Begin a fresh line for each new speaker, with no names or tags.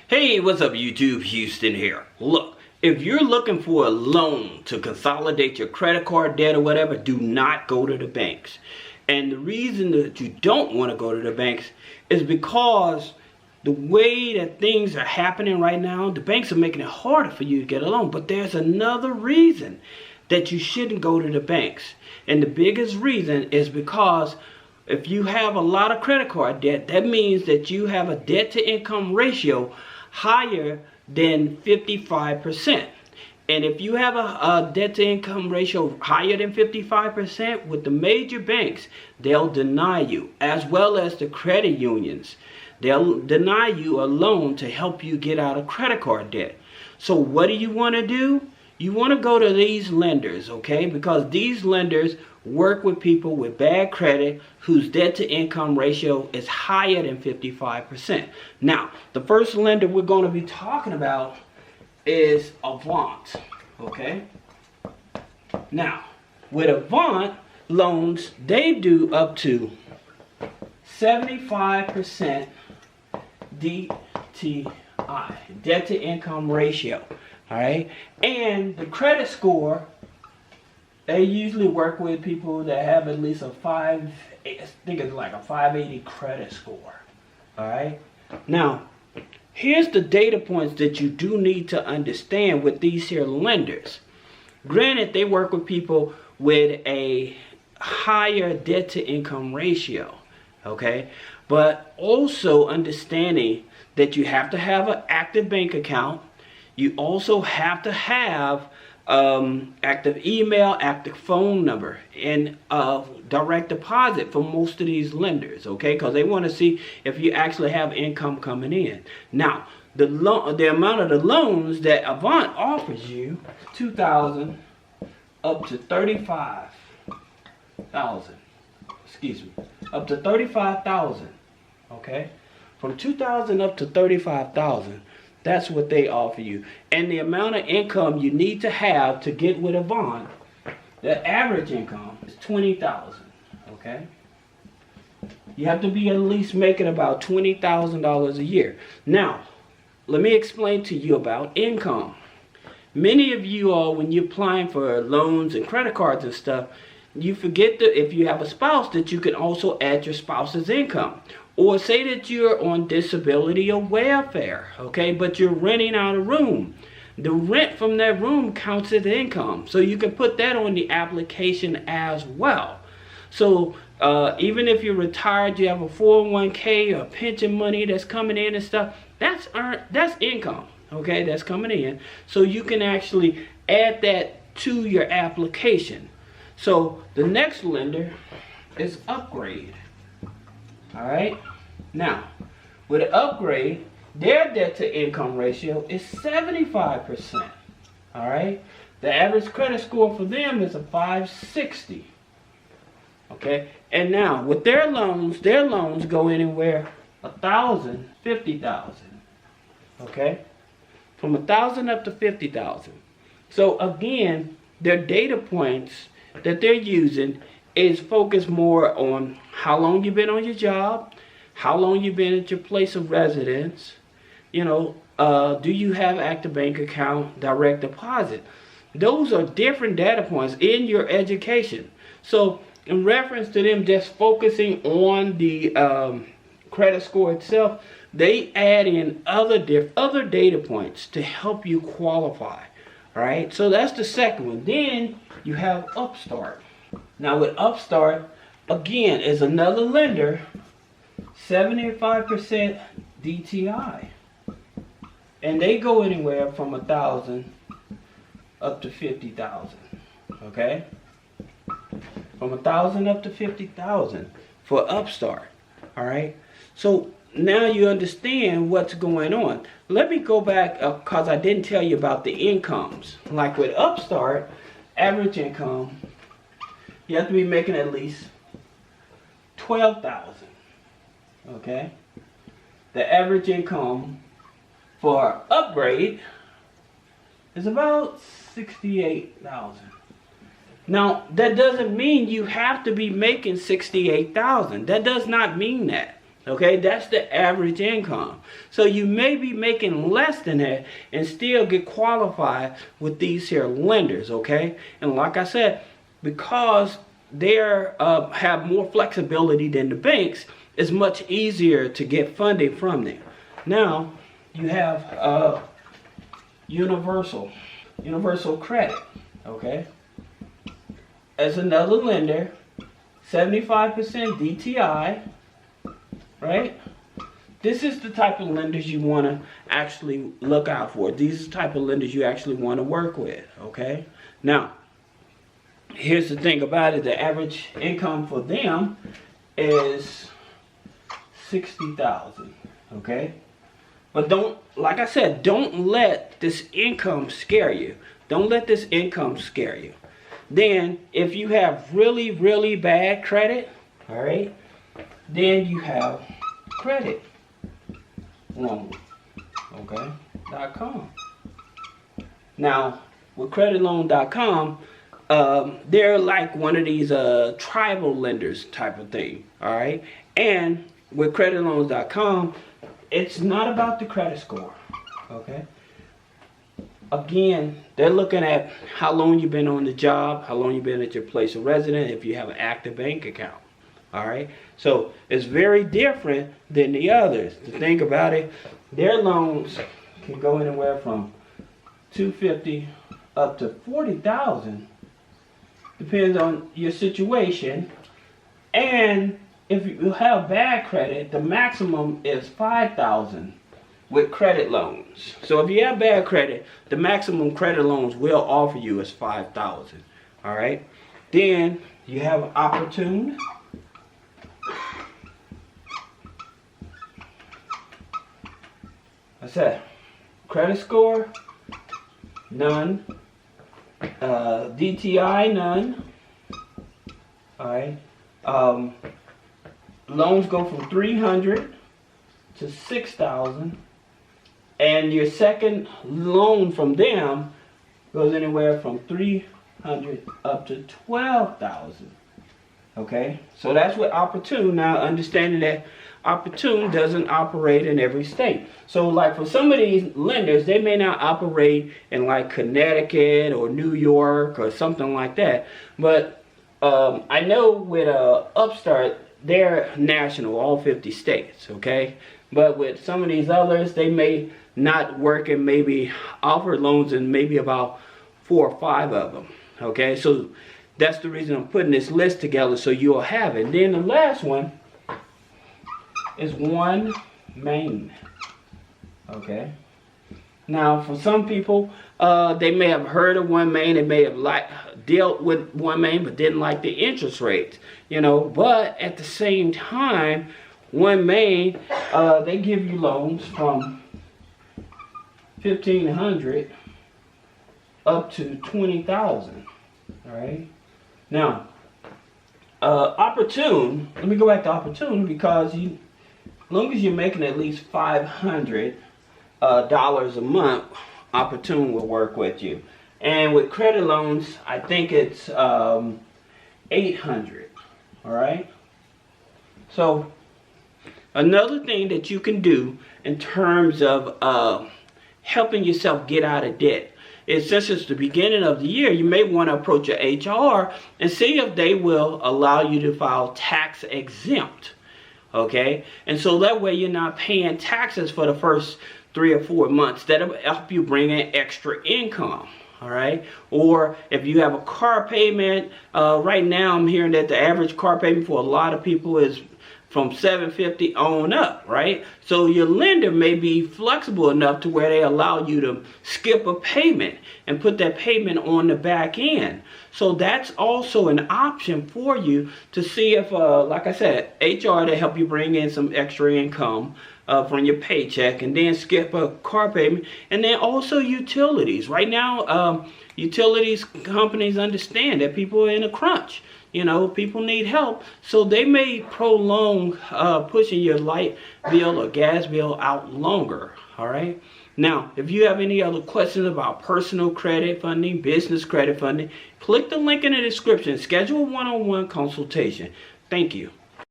Hey, what's up YouTube? Houston here. Look, if you're looking for a loan to consolidate your credit card debt or whatever, do not go to the banks. And the reason that you don't want to go to the banks is because the way that things are happening right now, the banks are making it harder for you to get a loan. But there's another reason that you shouldn't go to the banks. And the biggest reason is because if you have a lot of credit card debt, that means that you have a debt to income ratio higher than 55%. And if you have a debt to income ratio higher than 55% with the major banks, they'll deny you, as well as the credit unions. They'll deny you a loan to help you get out of credit card debt. So what do you want to do? You want to go to these lenders, okay? Because these lenders work with people with bad credit whose debt to income ratio is higher than 55%. Now, the first lender we're going to be talking about is Avant, okay? Now, with Avant loans, they do up to 75% DTI, debt to income ratio. All right, and the credit score, they usually work with people that have at least a 580 credit score. All right, now here's the data points that you do need to understand with these here lenders. Granted, they work with people with a higher debt to income ratio, okay, but also understanding that you have to have an active bank account. You also have to have active email, active phone number, and direct deposit for most of these lenders, okay? Because they want to see if you actually have income coming in. Now, the amount of the loans that Avant offers you, $2,000 up to $35,000. Excuse me, up to $35,000, okay? From $2,000 up to $35,000. That's what they offer you. And the amount of income you need to have to get with Avant, the average income is $20,000, okay? You have to be at least making about $20,000 a year. Now, let me explain to you about income. Many of you all, when you're applying for loans and credit cards and stuff, you forget that if you have a spouse, that you can also add your spouse's income. Or say that you're on disability or welfare, okay, but you're renting out a room. The rent from that room counts as income. So you can put that on the application as well. So even if you're retired, you have a 401k or pension money that's coming in and stuff, that's income, okay, that's coming in. So you can actually add that to your application. So the next lender is Upgrade. All right. Now, with an Upgrade, their debt to income ratio is 75%. All right. The average credit score for them is a 560. Okay. And now with their loans go anywhere 1,000, 50,000. Okay. From 1,000 up to 50,000. So again, their data points that they're using is focused more on how long you've been on your job, how long you've been at your place of residence, you know, do you have active bank account, direct deposit. Those are different data points in your education. So in reference to them just focusing on the credit score itself, they add in other data points to help you qualify. All right, so that's the second one. Then you have Upstart. Now with Upstart, again, is another lender, 75% DTI. And they go anywhere from 1,000 up to 50,000. Okay? From 1,000 up to 50,000 for Upstart. All right? So now you understand what's going on. Let me go back because I didn't tell you about the incomes. Like with Upstart, average income, you have to be making at least $12,000. Okay? The average income for Upgrade is about $68,000. Now, that doesn't mean you have to be making $68,000. That does not mean that. Okay, that's the average income. So you may be making less than that and still get qualified with these here lenders, okay? And like I said, because they have more flexibility than the banks, it's much easier to get funding from them. Now, you have Universal Credit, okay? As another lender, 75% DTI, right? This is the type of lenders you want to actually look out for. These are the type of lenders you actually want to work with, okay? Now, here's the thing about it. The average income for them is $60,000, okay? But don't, like I said, don't let this income scare you. Don't let this income scare you. Then, if you have really, really bad credit, all right, then you have credit loan, okay, .com. Now, with creditloan.com, they're like one of these tribal lenders type of thing, all right? And with creditloans.com, it's not about the credit score, okay? Again, they're looking at how long you've been on the job, how long you've been at your place of residence, if you have an active bank account. All right, so it's very different than the others. To think about it, their loans can go anywhere from $250 up to $40,000, depends on your situation. And if you have bad credit, the maximum is $5,000 with credit loans. So if you have bad credit, the maximum credit loans will offer you is $5,000. All right, then you have Opportune. I said, credit score, none. DTI, none. Alright. Loans go from $300 to $6,000. And your second loan from them goes anywhere from $300 up to $12,000. Okay? So that's what Opportune. Now, understanding that Opportune doesn't operate in every state. So like for some of these lenders, they may not operate in like Connecticut or New York or something like that. But I know with Upstart, they're national, all 50 states, okay? But with some of these others, they may not work and maybe offer loans in maybe about 4 or 5 of them, okay? So that's the reason I'm putting this list together so you'll have it. And then the last one is OneMain, okay? Now, for some people, they may have heard of OneMain, they may have dealt with OneMain, but didn't like the interest rates, you know. But at the same time, OneMain, they give you loans from $1,500 up to $20,000, all right? Now, Opportune, let me go back to Opportune because as long as you're making at least $500 a month, Opportune will work with you. And with credit loans, I think it's $800. All right. So another thing that you can do in terms of helping yourself get out of debt is, since it's the beginning of the year, you may want to approach your HR and see if they will allow you to file tax exempt. Okay, and so that way you're not paying taxes for the first 3 or 4 months. That'll help you bring in extra income. All right, or if you have a car payment, right now I'm hearing that the average car payment for a lot of people is from $750 on up, right? So your lender may be flexible enough to where they allow you to skip a payment and put that payment on the back end. So that's also an option for you to see if, like I said, HR to help you bring in some extra income from your paycheck, and then skip a car payment, and then also utilities. Right now, utilities companies understand that people are in a crunch. You know, people need help, so they may prolong pushing your light bill or gas bill out longer. All right. Now, if you have any other questions about personal credit funding, business credit funding, click the link in the description. Schedule a one-on-one consultation. Thank you.